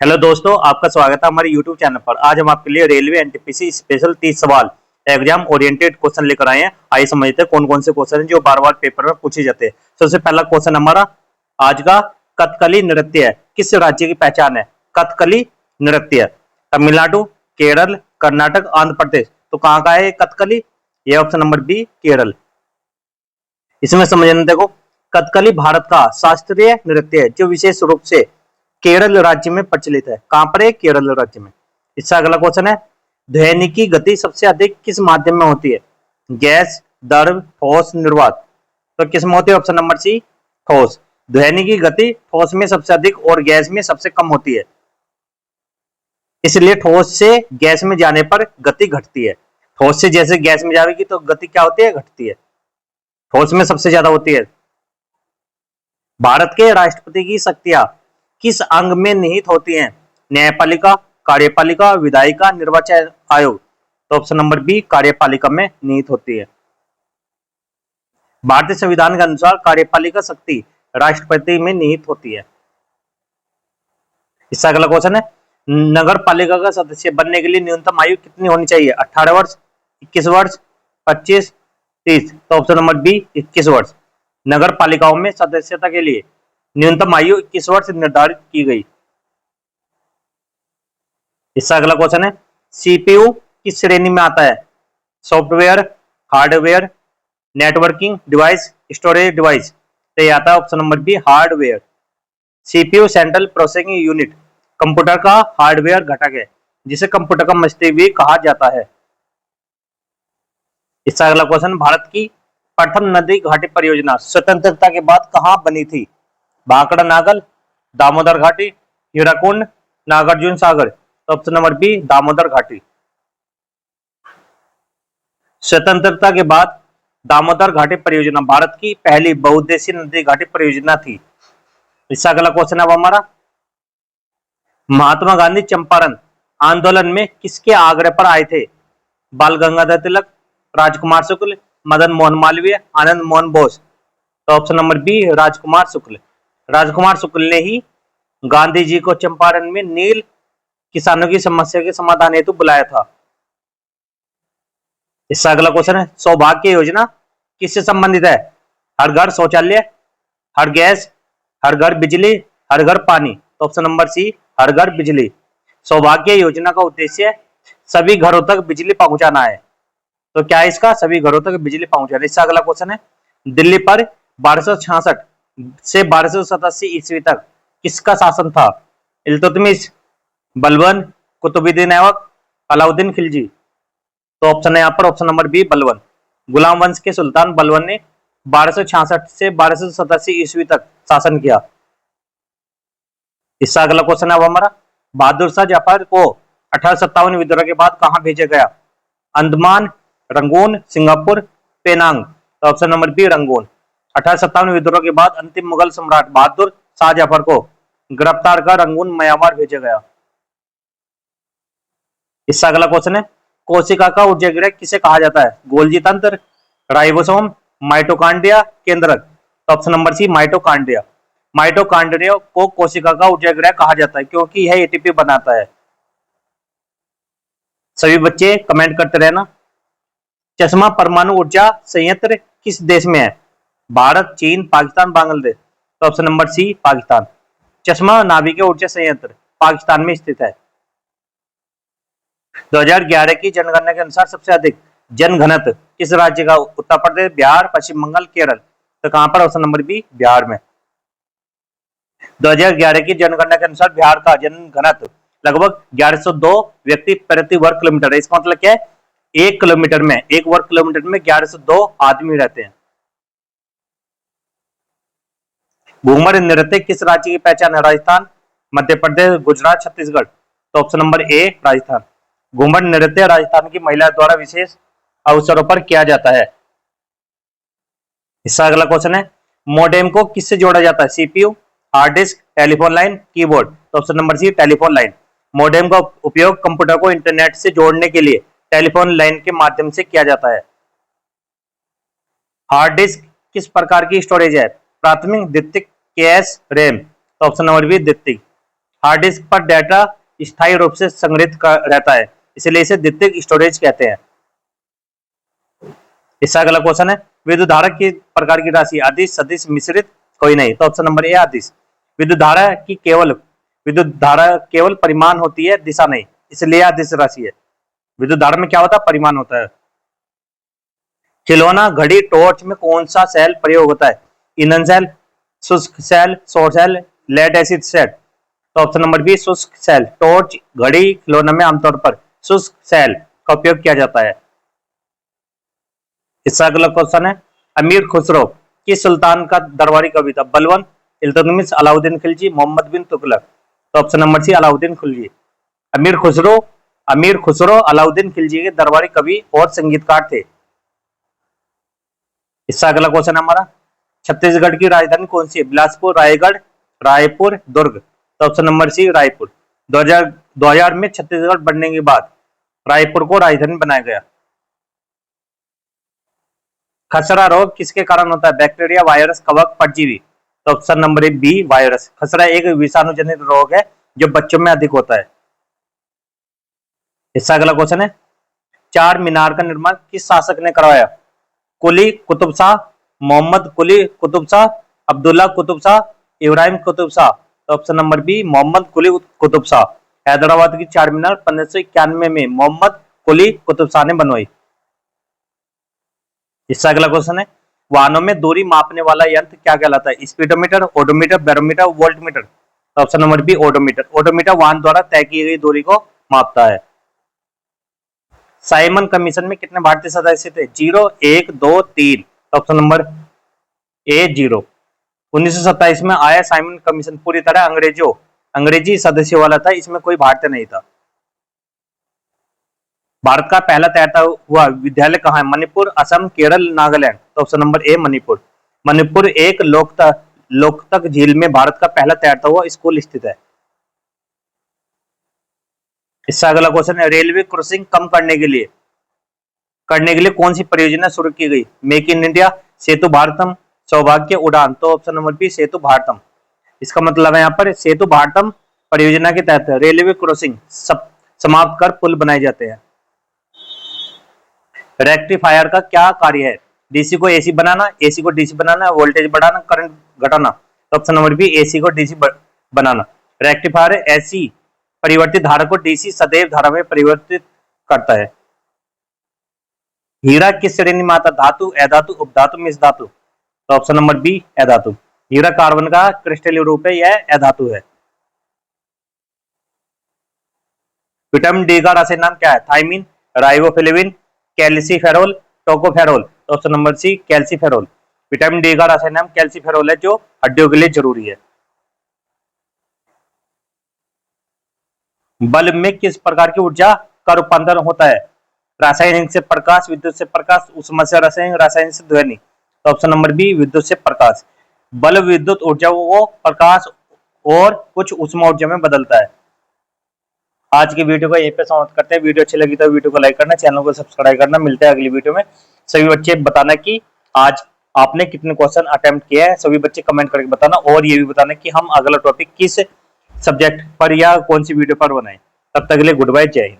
Hello दोस्तों, आपका स्वागत है हमारे YouTube चैनल पर। आज हम आपके लिए रेलवे एनटीपीसी स्पेशल 30 सवाल एग्जाम ओरिएंटेड क्वेश्चन लेकर आए हैं। आइए समझते हैं कौन कौन से क्वेश्चन हैं जो बार बार पेपर में पूछे जाते हैं। सबसे पहला क्वेश्चन हमारा आज का, कथकली नृत्य किस राज्य की पहचान है? कथकली नृत्य तमिलनाडु, केरल, कर्नाटक, आंध्र प्रदेश। तो कहाँ का है ये कथकली? ये ऑप्शन नंबर बी केरल। इसमें समझना, देखो, कथकली भारत का शास्त्रीय नृत्य है जो विशेष रूप से केरल राज्य में प्रचलित है। कहां पर है? केरल राज्य में। इससे अगला क्वेश्चन है, ध्वनि की गति सबसे अधिक किस माध्यम में होती है? गैस, द्रव, ठोस, निर्वात। तो किस में होती है? ऑप्शन नंबर सी ठोस। ध्वनि की गति ठोस में सबसे अधिक और गैस में सबसे कम होती है, इसलिए ठोस से गैस में जाने पर गति घटती है। ठोस से जैसे गैस में जाएगी तो गति क्या होती है? घटती है। ठोस में सबसे ज्यादा होती है। भारत के राष्ट्रपति की शक्तियां किस अंग में निहित होती हैं? न्यायपालिका, कार्यपालिका, विधायिका, निर्वाचन आयोग। तो ऑप्शन नंबर बी कार्यपालिका में निहित होती है। भारतीय संविधान के अनुसार कार्यपालिका शक्ति राष्ट्रपति में निहित होती है। इसका अगला क्वेश्चन है, नगर पालिका का सदस्य बनने के लिए न्यूनतम आयु कितनी होनी चाहिए? 18 वर्ष, 21 वर्ष, 25, 30। तो ऑप्शन नंबर बी 21 वर्ष। नगर पालिकाओं में सदस्यता के लिए न्यूनतम आयु 21 वर्ष निर्धारित की गई। इसका अगला क्वेश्चन है, सीपीयू किस श्रेणी में आता है? Software, hardware, networking device, storage device. तो ये आता है option number B hardware. CPU central processing unit computer का हार्डवेयर घटक है जिसे कंप्यूटर का मस्तिष्क भी कहा जाता है। इसका अगला क्वेश्चन, भारत की प्रथम नदी घाटी परियोजना स्वतंत्रता के बाद कहां बनी थी? भाखड़ा नागल, दामोदर घाटी, हीराकुंड, नागार्जुन सागर। तो ऑप्शन नंबर बी दामोदर घाटी। स्वतंत्रता के बाद दामोदर घाटी परियोजना भारत की पहली बहुउद्देशीय नदी घाटी परियोजना थी। इसका अगला क्वेश्चन अब हमारा, महात्मा गांधी चंपारण आंदोलन में किसके आग्रह पर आए थे? बाल गंगाधर तिलक, राजकुमार शुक्ल, मदन मोहन मालवीय, आनंद मोहन बोस। तो ऑप्शन नंबर बी राजकुमार शुक्ल। राजकुमार शुक्ल ने ही गांधी जी को चंपारण में नील किसानों की समस्या के समाधान हेतु बुलाया था। इसका अगला क्वेश्चन है, सौभाग्य योजना किससे संबंधित है? हर घर शौचालय, हर गैस, हर घर बिजली, हर घर पानी। तो ऑप्शन नंबर सी हर घर बिजली। सौभाग्य योजना का उद्देश्य सभी घरों तक बिजली पहुंचाना है। तो क्या है इसका? सभी घरों तक बिजली पहुंचाना। इसका अगला क्वेश्चन है, दिल्ली पर 1266 से 1287 ईस्वी तक किसका शासन था? इल्तुतमिश, बलबन, कुतुबुद्दीन ऐबक, अलाउद्दीन खिलजी। तो ऑप्शन है यहाँ पर ऑप्शन नंबर बी बलबन। गुलाम वंश के सुल्तान बलबन ने 1266 से 1287 ईस्वी तक शासन किया। इसका अगला क्वेश्चन है हमारा, बहादुर शाह जफर को 1857 विद्रोह के बाद कहां भेजा गया? Andaman, Rangoon, Singapore, Penang. तो ऑप्शन नंबर बी रंगून। 1857 विद्रोह के बाद अंतिम मुगल सम्राट बहादुर शाह जफर को गिरफ्तार कर रंगून म्यांमार भेजा गया। इसका अगला क्वेश्चन है, कोशिका का ऊर्जा गृह किसे कहा जाता है? गोल्जी तंत्र, राइबोसोम, माइटोकांड्रिया, केंद्रक। तो option number C mitochondria. Mitochondria को कोशिका का ऊर्जा गृह कहा जाता है क्योंकि यह एटीपी बनाता है। सभी बच्चे कमेंट करते रहना। चश्मा परमाणु ऊर्जा संयंत्र किस देश में है? भारत, चीन, पाकिस्तान, बांग्लादेश। तो ऑप्शन नंबर सी पाकिस्तान। चश्मा नाभिकीय ऊर्जा संयंत्र पाकिस्तान में स्थित है। 2011 की जनगणना के अनुसार सबसे अधिक जनघनत्व किस राज्य का? उत्तर प्रदेश, बिहार, पश्चिम बंगाल, केरल। तो कहां पर? ऑप्शन नंबर बी बिहार में। 2011 की जनगणना के अनुसार बिहार का जनघनत्व लगभग 1102 व्यक्ति प्रति वर्ग किलोमीटर है। इसका मतलब क्या है? एक किलोमीटर में, एक वर्ग किलोमीटर में 1102 आदमी रहते हैं। घूमर नृत्य किस राज्य की पहचान है? राजस्थान, मध्य प्रदेश, गुजरात, छत्तीसगढ़। तो option number A Rajasthan. Ghoomar नृत्य राजस्थान की महिला द्वारा विशेष अवसरों पर किया जाता है। इसका अगला क्वेश्चन है, मोडेम को किससे जोड़ा जाता है? CPU, hard disk, telephone line, keyboard. तो option number C telephone line. Modem का उपयोग कंप्यूटर को इंटरनेट से जोड़ने के लिए टेलीफोन लाइन के माध्यम से किया जाता है। हार्ड डिस्क किस प्रकार की स्टोरेज है? प्राथमिक, द्वितीयक, कैश, रैम। तो ऑप्शन नंबर बी द्वितीयक। हार्ड डिस्क पर डाटा स्थायी रूप से संग्रहित रहता है, इसलिए इसे द्वितीयक स्टोरेज कहते हैं। इसका अगला क्वेश्चन है, विद्युत धारा की प्रकार की राशि अदिश, सदिश, मिश्रित, कोई नहीं। तो ऑप्शन नंबर ए अदिश। विद्युत धारा केवल परिमाण होती है, दिशा नहीं, इसलिए अदिश राशि है। विद्युत धारा में क्या होता है? परिमाण होता है। खिलौना, घड़ी, टॉर्च में कौन सा सेल प्रयोग होता है? ईंधन सेल, शुष्क सेल, सौर सेल, लेड एसिड सेल। तो ऑप्शन नंबर बी शुष्क सेल। टॉर्च, घड़ी, खिलौना में आमतौर पर शुष्क सेल का उपयोग किया जाता है। इसका अगला क्वेश्चन है, अमीर खुसरो किस सुल्तान का दरबारी कवि था? बलबन, इल्तुतमिश, अलाउद्दीन खिलजी, मोहम्मद बिन तुगलक। तो option number C Alauddin Khilji. Amir Khusro Alauddin Khilji के दरबारी कवि और संगीतकार थे। इसका अगला क्वेश्चन है हमारा, छत्तीसगढ़ की राजधानी कौन सी है? बिलासपुर, रायगढ़, रायपुर, दुर्ग। तो ऑप्शन नंबर सी रायपुर। 2000 में छत्तीसगढ़ बनने के बाद रायपुर को राजधानी बनाया गया। खसरा रोग किसके कारण होता है? बैक्टीरिया, वायरस, कवक, परजीवी। तो ऑप्शन नंबर बी वायरस। खसरा एक विषाणु जनित रोग है जो बच्चों में अधिक होता है। इसका अगला क्वेश्चन है, चार मीनार का निर्माण किस शासक ने करवाया? कुली कुतुब शाह, मोहम्मद कुली कुतुब शाह, अब्दुल्ला कुतुब शाह, इब्राहिम कुतुब शाह। तो ऑप्शन नंबर बी मोहम्मद कुली कुतुब शाह। हैदराबाद की चार मीनार 1591 में मोहम्मद कुली कुतुब शाह ने बनवाई। इसका अगला क्वेश्चन है, वाहनों में दूरी मापने वाला यंत्र क्या कहलाता है? Speedometer, odometer, barometer, voltmeter. तो option number B odometer. Odometer वाहन द्वारा तय की गई दूरी को मापता है। साइमन कमीशन में कितने भारतीय सदस्य थे? 0, 1, 2, 3। Option number A 0। 1927 में आया साइमन कमीशन पूरी तरह अंग्रेजी सदस्यों वाला था, इसमें कोई भारतीय नहीं था। भारत का पहला तैरता हुआ विद्यालय कहाँ है? मणिपुर, असम, केरल, नागालैंड। तो option number A Manipur. Manipur एक लोकतक झील में भारत का पहला तैरता हुआ स्कूल स्थित है। इसका अगला क्वेश्चन है, रेलवे क्रॉसिंग कम करने के लिए कौन सी परियोजना शुरू की गई? Make in India, Setu Bharatam, सौभाग्य, उड़ान। तो option number B Setu Bharatam. इसका मतलब है यहाँ पर सेतु भारतम परियोजना के तहत रेलवे क्रॉसिंग समाप्त कर पुल बनाए जाते हैं। रेक्टिफायर का क्या कार्य है? डीसी को एसी बनाना, एसी को डीसी बनाना, वोल्टेज बढ़ाना, करंट घटाना। तो ऑप्शन नंबर बी एसी को डीसी बनाना। रेक्टिफायर ऐसी परिवर्तित धारा को डीसी सदैव धारा में परिवर्तित करता है। हीरा किस श्रेणी में आता? धातु, अधातु, उपधातु, मिश्र धातु। तो ऑप्शन नंबर बी अधातु। हीरा कार्बन का क्रिस्टलीय रूप है, यह अधातु है। विटामिन डी का रासायनिक नाम क्या है? Thiamine, riboflavin, calciferol, tocopherol. तो option number C calciferol. Vitamin D का रासायनिक नाम कैल्सीफेरोल है, जो हड्डियों के लिए जरूरी है। बल्ब में किस प्रकार की ऊर्जा का रूपांतरण होता है? रासायनिक से प्रकाश, विद्युत से प्रकाश, ऊष्मा से रासायनिक, रासायनिक से ध्वनि। तो ऑप्शन नंबर बी विद्युत से प्रकाश। बल्ब विद्युत ऊर्जा को प्रकाश और कुछ ऊष्मा ऊर्जा में बदलता है। आज की वीडियो को यहीं पे समाप्त करते हैं। वीडियो अच्छी लगी तो वीडियो को लाइक करना, चैनल को सब्सक्राइब करना। मिलते हैं अगली वीडियो में। सभी बच्चे बताना कि आज आपने कितने क्वेश्चन अटेम्प्ट किए हैं, सभी बच्चे कमेंट करके बताना, और ये भी बताना कि हम अगला टॉपिक किस सब्जेक्ट पर या कौन सी वीडियो पर बनाएं। तब तक के लिए गुड बाय, जय हिंद।